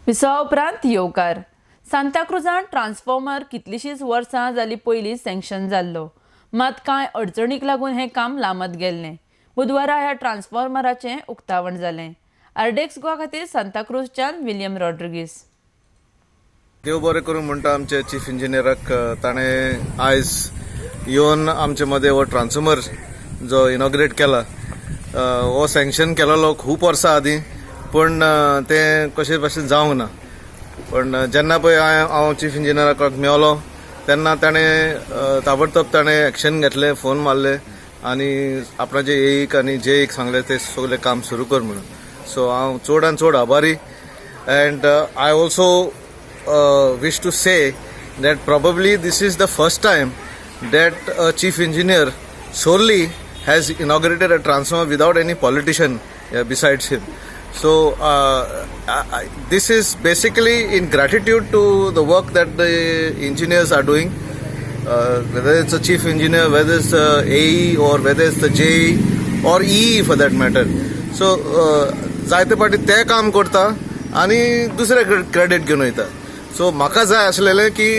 विसवा उपरांत येवकार सांताक्रुजांत ट्रान्सफॉर्मर कितलीशींच वर्सां जाली पयलीं सँक्शन जाल्लो, मात कांय अडचणीक लागून हें काम लांबत गेल्लें. बुधवारा ह्या ट्रान्सफॉर्मराचें उक्तावण जालें. आरडेक्स गोवा खातीर सांताक्रुजच्यान विलियम रॉड्रिगीस. देव बरें करूं म्हणटा आमचे चीफ इंजिनियराक. ताणें आयज येवन आमचे मदें हो ट्रान्सफॉर्मर जो इनॉग्रेट केला, हो सँक्शन केलेलो खूब वर्सां आदीं, पण तें कशें भाशेन जावंक ना. पण जेन्ना पळय हांव चीफ इंजिनियराक मेवलो तेन्ना ताणें ताबडतोब एक्शन घेतलें, फोन मारले आनी आपणाचे एईक आनी जेईक सांगलें ते सगळें काम सुरू कर म्हणून. सो हांव चडांत चड आभारी. End I also wish to say that probably this is the first time that a chief engineer solely has inaugurated a transformer without any politician besides him. So this is basically in gratitude to the work that the engineers are doing, whether it's a chief engineer, whether it's the AE or whether it's the JE or EE for that matter. So जायते पाटी ते काम करता आनी दुसरे credit घेवन वयता. So म्हाका जाय आसलेलें की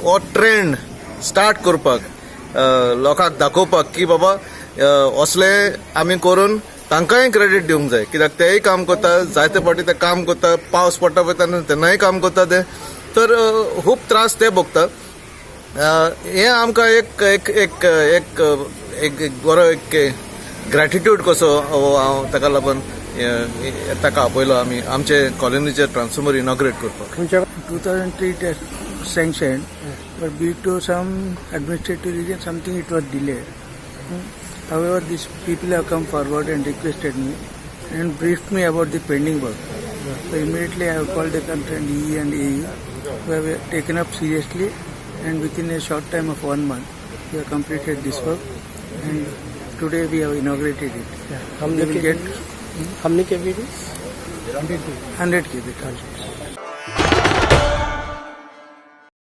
हो ट्रेंड स्टार्ट करपाक, लोकांक दाखोवपाक की बाबा असले आमी करून तांकांय क्रेडिट दिवंक जाय, कित्याक तेय काम करता, जायते फावटी ते काम करता, पावस पडटा पळय तेन्ना तेन्नाय काम करता ते, तर खूब त्रास ते भोगता. हें आमकां एक एक एक एक एक बरो एक ग्रॅटिट्यूड कसो हांव ताका लागून ताका आपयलो आमी आमचे कॉलनीचे ट्रान्सफॉर्मर इनॉग्रेट करपाक. 2003 sanctioned, but due to some administrative reason, something it was delayed. However, these people have come forward and requested me and briefed me about the pending work. So immediately I have called the concerned EE and AE, who have taken up seriously, and within a short time of 1 month, we have completed this work, and today we have inaugurated it. How many kV? 100 kV.